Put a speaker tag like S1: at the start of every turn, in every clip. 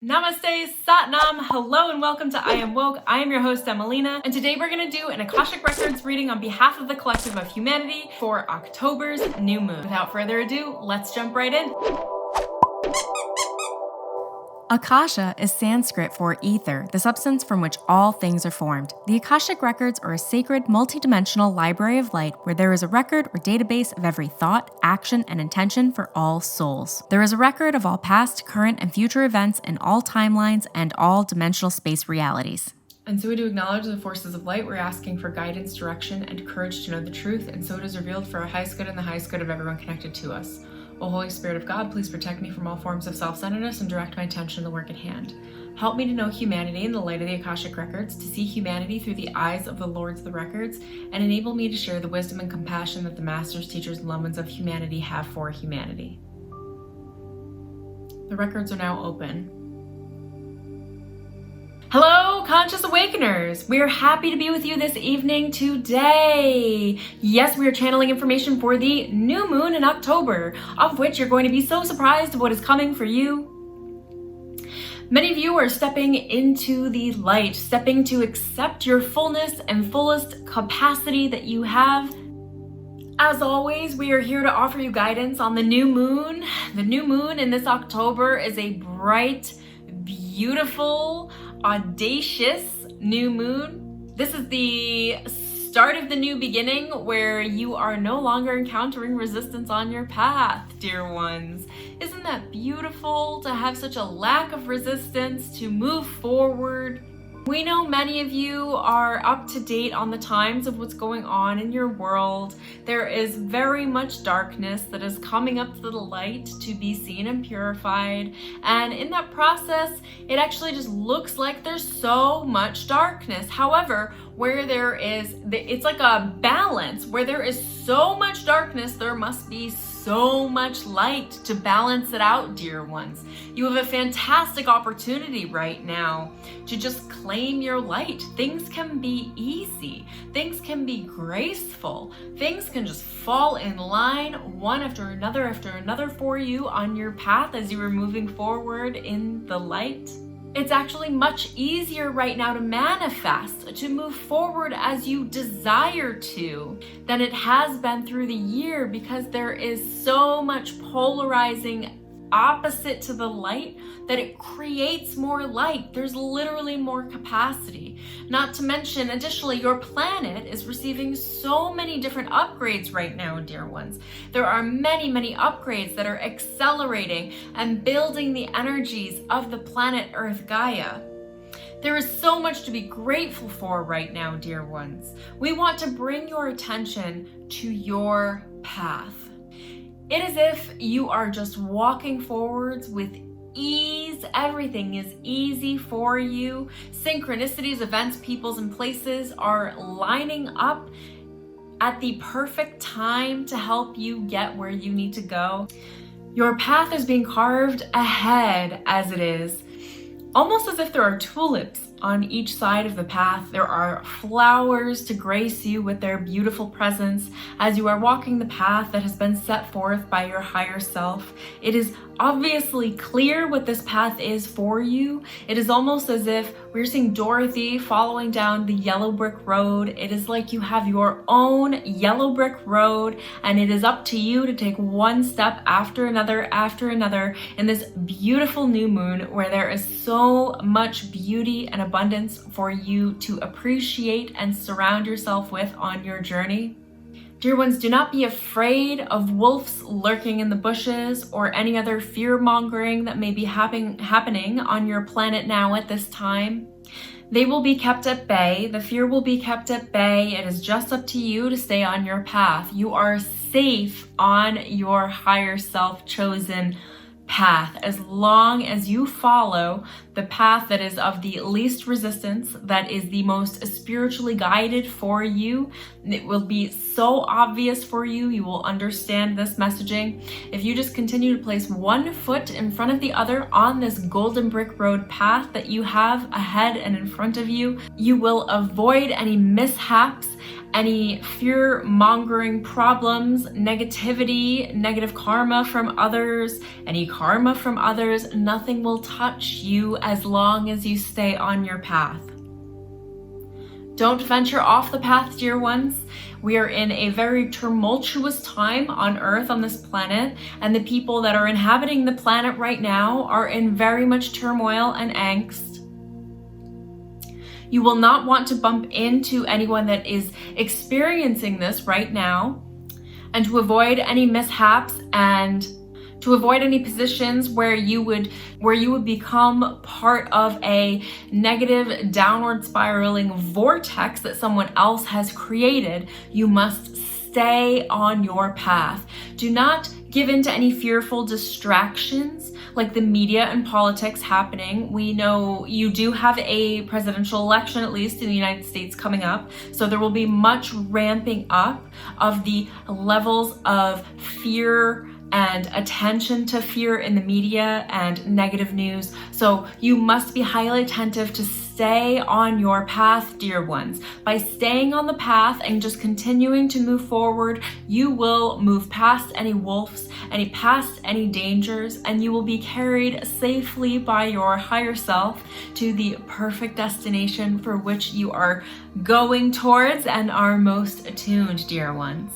S1: Namaste, Satnam, hello and welcome to I Am Woke. I am your host, Emelina, and today we're going to do an Akashic Records reading on behalf of the collective of humanity for October's new moon. Without further ado, let's jump right in.
S2: Akasha is Sanskrit for ether, the substance from which all things are formed. The Akashic Records are a sacred, multidimensional library of light where there is a record or database of every thought, action, and intention for all souls. There is a record of all past, current, and future events in all timelines and all dimensional space realities.
S1: And so we do acknowledge the forces of light. We're asking for guidance, direction, and courage to know the truth, and so it is revealed for our highest good and the highest good of everyone connected to us. O Holy Spirit of God, please protect me from all forms of self-centeredness and direct my attention to the work at hand. Help me to know humanity in the light of the Akashic Records, to see humanity through the eyes of the Lords of the Records, and enable me to share the wisdom and compassion that the masters, teachers, and loved ones of humanity have for humanity. The records are now open. Hello, Conscious Awakeners! We are happy to be with you this evening today. Yes, we are channeling information for the new moon in October, of which you're going to be so surprised of what is coming for you. Many of you are stepping into the light, stepping to accept your fullness and fullest capacity that you have. As always, we are here to offer you guidance on the new moon. The new moon in this October is a bright, beautiful, audacious new moon. This is the start of the new beginning where you are no longer encountering resistance on your path, dear ones. Isn't that beautiful to have such a lack of resistance to move forward? We know many of you are up to date on the times of what's going on in your world. There is very much darkness that is coming up to the light to be seen and purified. And in that process, it actually just looks like there's so much darkness. However, where there is, it's like a balance. Where there is so much darkness, there must be so much light to balance it out, dear ones. You have a fantastic opportunity right now to just claim your light. Things can be easy. Things can be graceful. Things can just fall in line one after another for you on your path as you are moving forward in the light. It's actually much easier right now to manifest, to move forward as you desire to, than it has been through the year, because there is so much polarizing opposite to the light that it creates more light. There's literally more capacity. Not to mention, additionally, your planet is receiving so many different upgrades right now, dear ones. There are many, many upgrades that are accelerating and building the energies of the planet Earth Gaia. There is so much to be grateful for right now, dear ones. We want to bring your attention to your path. It is if you are just walking forwards with ease. Everything is easy for you. Synchronicities, events, peoples, and places are lining up at the perfect time to help you get where you need to go. Your path is being carved ahead as it is, almost as if there are tulips on each side of the path. There are flowers to grace you with their beautiful presence as you are walking the path that has been set forth by your higher self. It is obviously clear what this path is for you. It is almost as if we're seeing Dorothy following down the yellow brick road. It is like you have your own yellow brick road, and it is up to you to take one step after another in this beautiful new moon where there is so much beauty and abundance for you to appreciate and surround yourself with on your journey. Dear ones, do not be afraid of wolves lurking in the bushes or any other fear-mongering that may be happening on your planet now at this time. They will be kept at bay. The fear will be kept at bay. It is just up to you to stay on your path. You are safe on your higher self-chosen path as long as you follow the path that is of the least resistance, that is the most spiritually guided for you. It will be so obvious for you. You will understand this messaging. If you just continue to place one foot in front of the other on this golden brick road path that you have ahead and in front of you, you will avoid any mishaps any fear-mongering problems, negativity, negative karma from others, any karma from others. Nothing will touch you as long as you stay on your path. Don't venture off the path, dear ones. We are in a very tumultuous time on Earth, on this planet, and the people that are inhabiting the planet right now are in very much turmoil and angst. You will not want to bump into anyone that is experiencing this right now, and to avoid any mishaps and to avoid any positions where you would become part of a negative downward spiraling vortex that someone else has created. You must stay on your path. Do not give in to any fearful distractions like the media and politics happening. We know you do have a presidential election, at least in the United States, coming up. So there will be much ramping up of the levels of fear and attention to fear in the media and negative news. So you must be highly attentive to stay on your path, dear ones. By staying on the path and just continuing to move forward, you will move past any wolves, past any dangers, and you will be carried safely by your higher self to the perfect destination for which you are going towards and are most attuned, dear ones.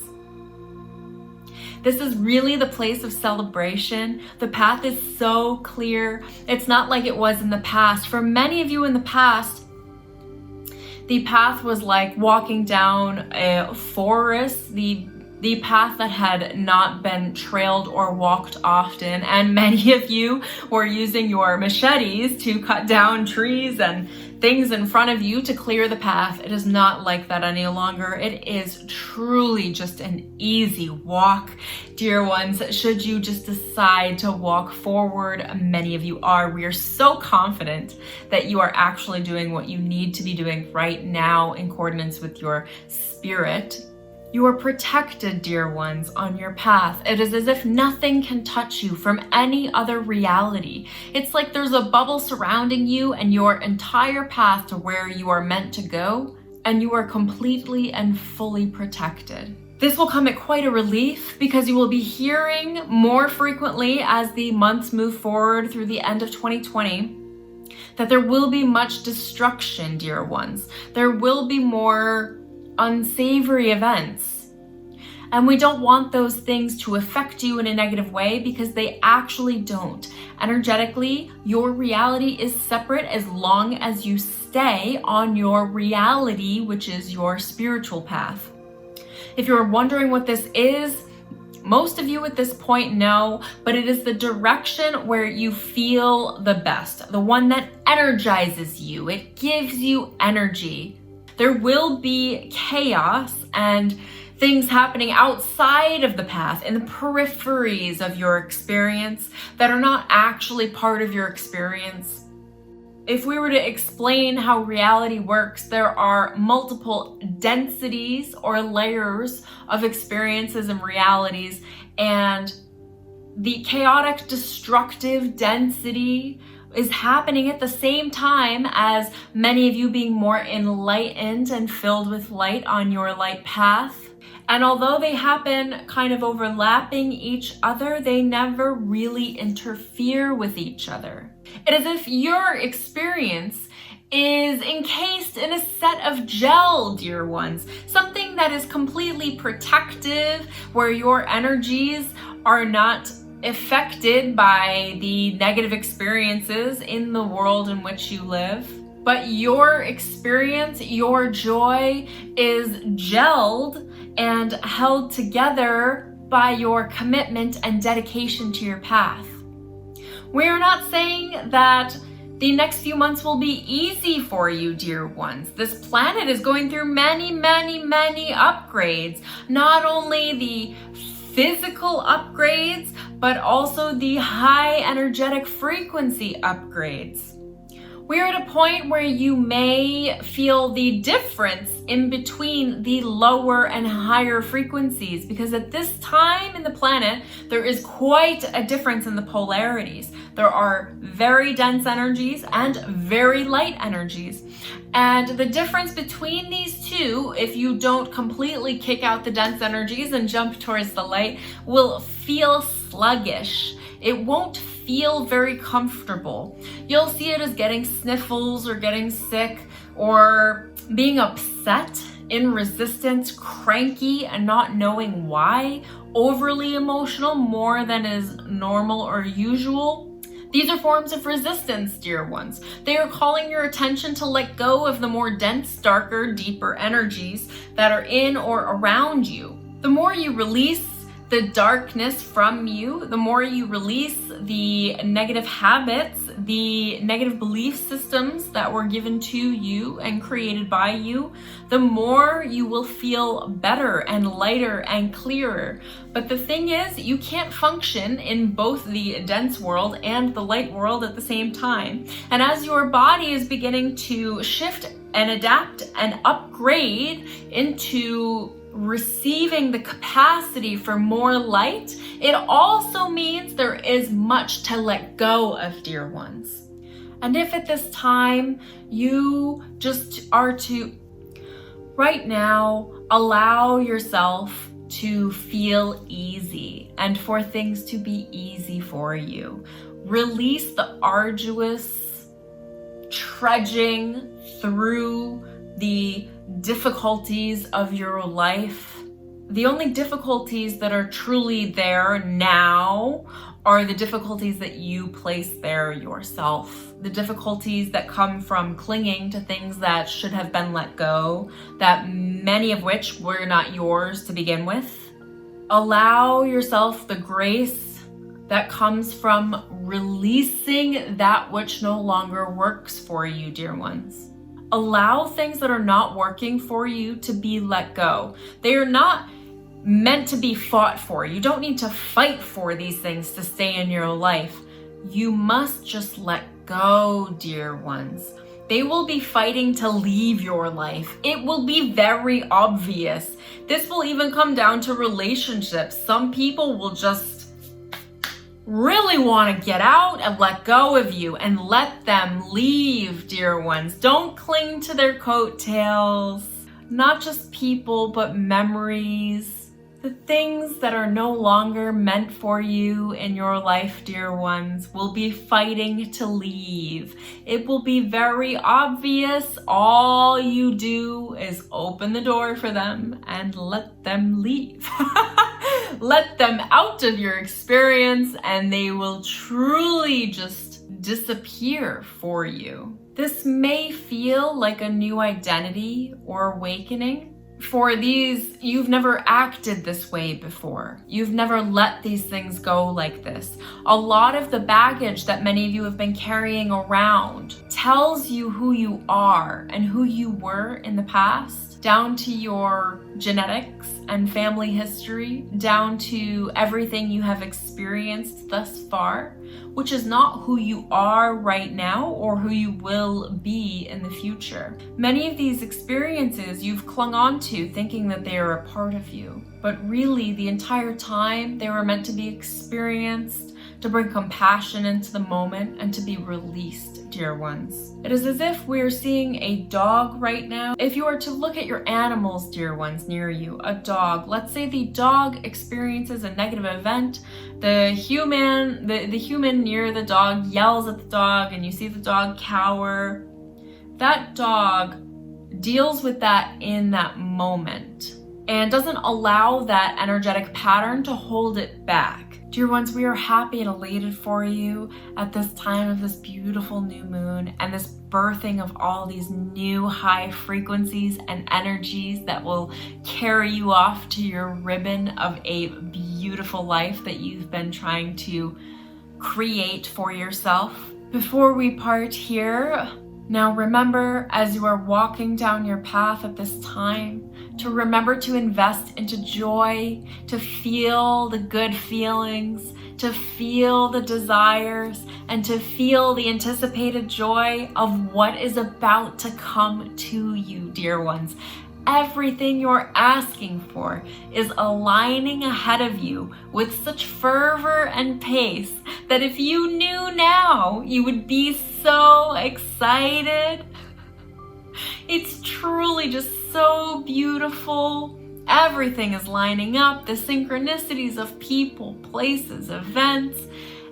S1: This is really the place of celebration. The path is so clear. It's not like it was in the past. For many of you in the past, the path was like walking down a forest, the path that had not been trailed or walked often, and many of you were using your machetes to cut down trees and things in front of you to clear the path. It is not like that any longer. It is truly just an easy walk, dear ones. Should you just decide to walk forward, many of you are. We are so confident that you are actually doing what you need to be doing right now in coordinates with your spirit. You are protected, dear ones, on your path. It is as if nothing can touch you from any other reality. It's like there's a bubble surrounding you and your entire path to where you are meant to go, and you are completely and fully protected. This will come at quite a relief because you will be hearing more frequently as the months move forward through the end of 2020 that there will be much destruction, dear ones. There will be more unsavory events. And we don't want those things to affect you in a negative way because they actually don't. Energetically, your reality is separate as long as you stay on your reality, which is your spiritual path. If you're wondering what this is, most of you at this point know, but it is the direction where you feel the best, the one that energizes you. It gives you energy. There will be chaos and things happening outside of the path, in the peripheries of your experience that are not actually part of your experience. If we were to explain how reality works, there are multiple densities or layers of experiences and realities, and the chaotic, destructive density is happening at the same time as many of you being more enlightened and filled with light on your light path. And although they happen kind of overlapping each other, they never really interfere with each other. It is as if your experience is encased in a set of gel, dear ones. Something that is completely protective, where your energies are not affected by the negative experiences in the world in which you live. But your experience, your joy is gelled and held together by your commitment and dedication to your path. We are not saying that the next few months will be easy for you, dear ones. This planet is going through many, many, many upgrades. Not only the physical upgrades, but also the high energetic frequency upgrades. We're at a point where you may feel the difference in between the lower and higher frequencies, because at this time in the planet, there is quite a difference in the polarities. There are very dense energies and very light energies. And the difference between these two, if you don't completely kick out the dense energies and jump towards the light, will feel sluggish. It won't feel very comfortable. You'll see it as getting sniffles or getting sick or being upset, in resistance, cranky and not knowing why, overly emotional more than is normal or usual. These are forms of resistance, dear ones. They are calling your attention to let go of the more dense, darker, deeper energies that are in or around you. The more you release the darkness from you, the more you release the negative habits, the negative belief systems that were given to you and created by you, the more you will feel better and lighter and clearer. But the thing is, you can't function in both the dense world and the light world at the same time. And as your body is beginning to shift and adapt and upgrade into receiving the capacity for more light, it also means there is much to let go of, dear ones. And if at this time you just are to, right now, allow yourself to feel easy and for things to be easy for you. Release the arduous trudging through the difficulties of your life. The only difficulties that are truly there now are the difficulties that you place there yourself. The difficulties that come from clinging to things that should have been let go, that many of which were not yours to begin with. Allow yourself the grace that comes from releasing that which no longer works for you, dear ones. Allow things that are not working for you to be let go. They are not meant to be fought for. You don't need to fight for these things to stay in your life. You must just let go, dear ones. They will be fighting to leave your life. It will be very obvious. This will even come down to relationships. Some people will just really want to get out and let go of you and let them leave, dear ones. Don't cling to their coattails. Not just people, but memories. The things that are no longer meant for you in your life, dear ones, will be fighting to leave. It will be very obvious. All you do is open the door for them and let them leave. Let them out of your experience and they will truly just disappear for you. This may feel like a new identity or awakening. For these, you've never acted this way before. You've never let these things go like this. A lot of the baggage that many of you have been carrying around tells you who you are and who you were in the past, down to your genetics and family history, down to everything you have experienced thus far, which is not who you are right now or who you will be in the future. Many of these experiences you've clung on to thinking that they are a part of you, but really the entire time they were meant to be experienced, to bring compassion into the moment and to be released, dear ones. It is as if we're seeing a dog right now. If you are to look at your animals, dear ones, near you, a dog, let's say the dog experiences a negative event, the human near the dog yells at the dog and you see the dog cower. That dog deals with that in that moment and doesn't allow that energetic pattern to hold it back. Dear ones, we are happy and elated for you at this time of this beautiful new moon and this birthing of all these new high frequencies and energies that will carry you off to your ribbon of a beautiful life that you've been trying to create for yourself. Before we part here, now remember, as you are walking down your path at this time, to remember to invest into joy, to feel the good feelings, to feel the desires, and to feel the anticipated joy of what is about to come to you, dear ones. everything you're asking for is aligning ahead of you with such fervor and pace that if you knew now, you would be so excited. It's truly just so beautiful. Everything is lining up, the synchronicities of people, places, events.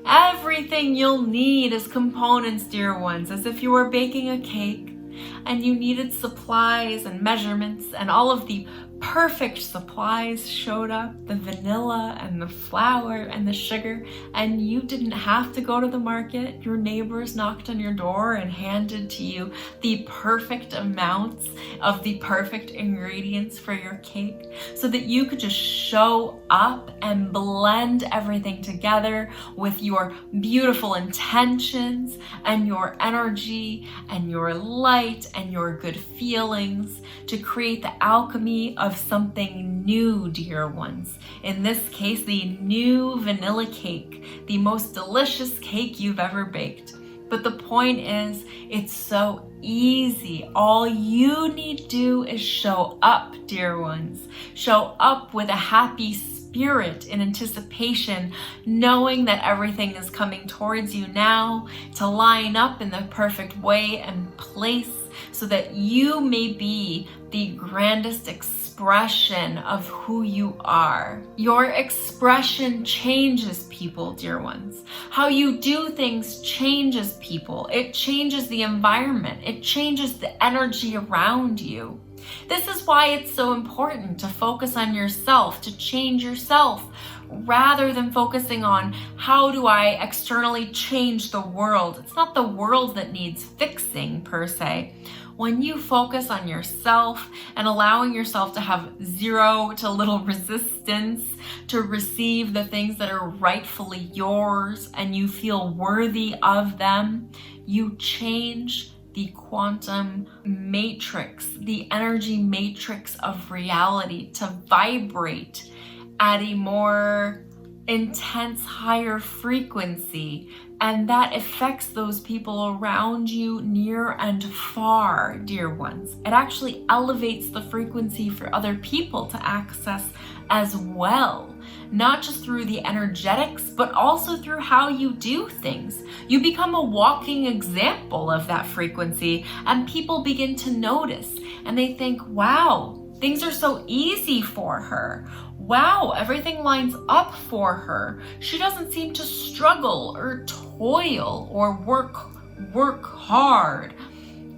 S1: Everything you'll need as components, dear ones, as if you were baking a cake and you needed supplies and measurements, and all of the perfect supplies showed up, the vanilla and the flour and the sugar, and you didn't have to go to the market. Your neighbors knocked on your door and handed to you the perfect amounts of the perfect ingredients for your cake so that you could just show up and blend everything together with your beautiful intentions and your energy and your light and your good feelings to create the alchemy of something new, dear ones. In this case, the new vanilla cake, the most delicious cake you've ever baked. But the point is, it's so easy. All you need to do is show up, dear ones. Show up with a happy spirit in anticipation, knowing that everything is coming towards you now to line up in the perfect way and place so that you may be the grandest expression of who you are. Your expression changes people, dear ones. How you do things changes people. It changes the environment. It changes the energy around you. This is why it's so important to focus on yourself, to change yourself, rather than focusing on how do I externally change the world. It's not the world that needs fixing per se. When you focus on yourself and allowing yourself to have zero to little resistance to receive the things that are rightfully yours and you feel worthy of them, you change the quantum matrix, the energy matrix of reality to vibrate at a more intense, higher frequency. And that affects those people around you near and far, dear ones. It actually elevates the frequency for other people to access as well. Not just through the energetics, but also through how you do things. You become a walking example of that frequency, and people begin to notice. And they think, wow, things are so easy for her. Wow, everything lines up for her. She doesn't seem to struggle or toil or work hard,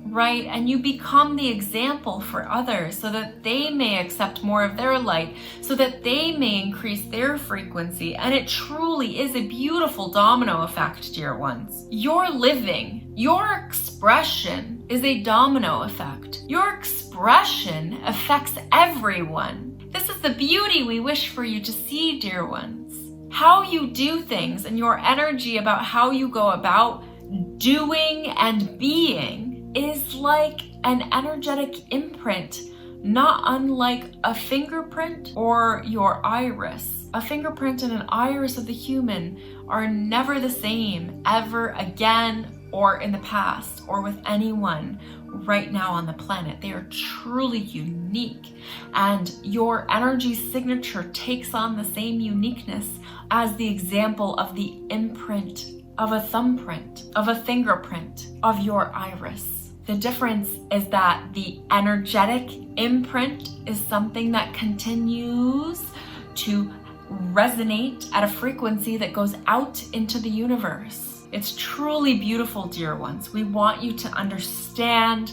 S1: right? And you become the example for others so that they may accept more of their light, so that they may increase their frequency. And it truly is a beautiful domino effect, dear ones. Your living, your expression is a domino effect. Your expression affects everyone. This is the beauty we wish for you to see, dear ones. How you do things and your energy about how you go about doing and being is like an energetic imprint, not unlike a fingerprint or your iris. A fingerprint and an iris of the human are never the same ever again or in the past or with anyone right now on the planet. They are truly unique, and your energy signature takes on the same uniqueness as the example of the imprint of a thumbprint, of a fingerprint, of your iris. The difference is that the energetic imprint is something that continues to resonate at a frequency that goes out into the universe. It's truly beautiful, dear ones. We want you to understand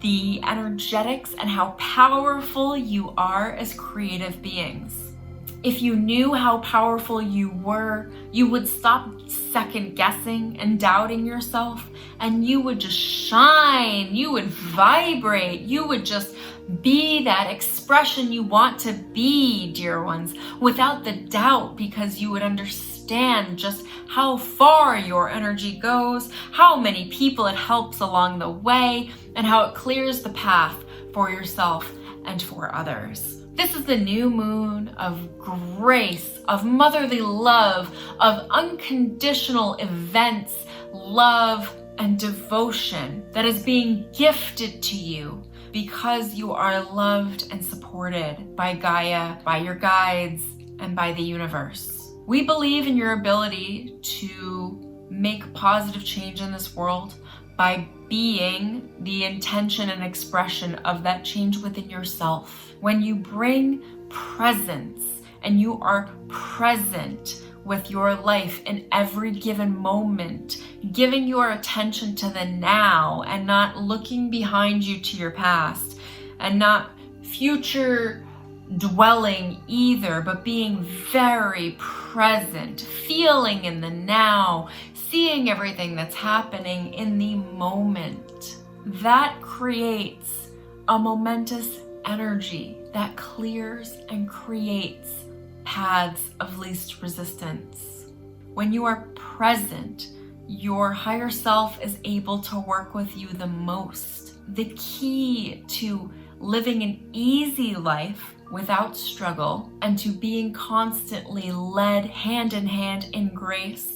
S1: the energetics and how powerful you are as creative beings. If you knew how powerful you were, you would stop second guessing and doubting yourself, and you would just shine, you would vibrate, you would just be that expression you want to be, dear ones, without the doubt, because you would understand just how far your energy goes, how many people it helps along the way, and how it clears the path for yourself and for others. This is the new moon of grace, of motherly love, of unconditional events, love, and devotion that is being gifted to you because you are loved and supported by Gaia, by your guides, and by the universe. We believe in your ability to make positive change in this world by being the intention and expression of that change within yourself. When you bring presence and you are present with your life in every given moment, giving your attention to the now and not looking behind you to your past and not future dwelling either, but being very present, feeling in the now, seeing everything that's happening in the moment. That creates a momentous energy that clears and creates paths of least resistance. When you are present, your higher self is able to work with you the most. The key to living an easy life without struggle and to being constantly led hand in hand in grace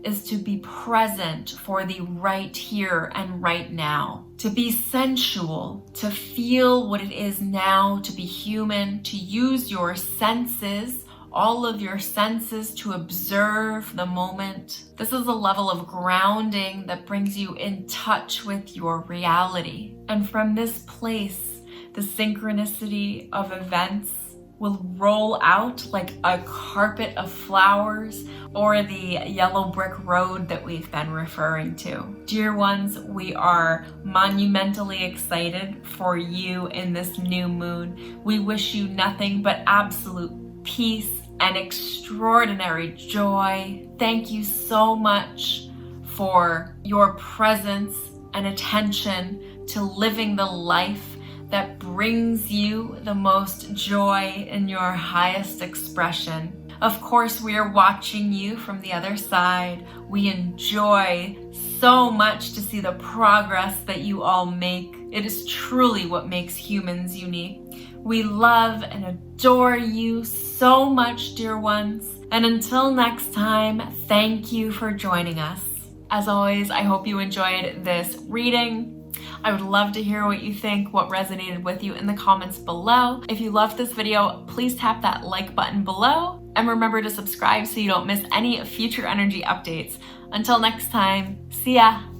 S1: is to be present for the right here and right now, to be sensual, to feel what it is now to be human, to use your senses, all of your senses, to observe the moment. This is a level of grounding that brings you in touch with your reality. And from this place, the synchronicity of events will roll out like a carpet of flowers, or the yellow brick road that we've been referring to. Dear ones, we are monumentally excited for you in this new moon. We wish you nothing but absolute peace and extraordinary joy. Thank you so much for your presence and attention to living the life that brings you the most joy in your highest expression. Of course, we are watching you from the other side. We enjoy so much to see the progress that you all make. It is truly what makes humans unique. We love and adore you so much, dear ones. And until next time, thank you for joining us. As always, I hope you enjoyed this reading. I would love to hear what you think, what resonated with you in the comments below. If you loved this video, please tap that like button below and remember to subscribe so you don't miss any future energy updates. Until next time, see ya!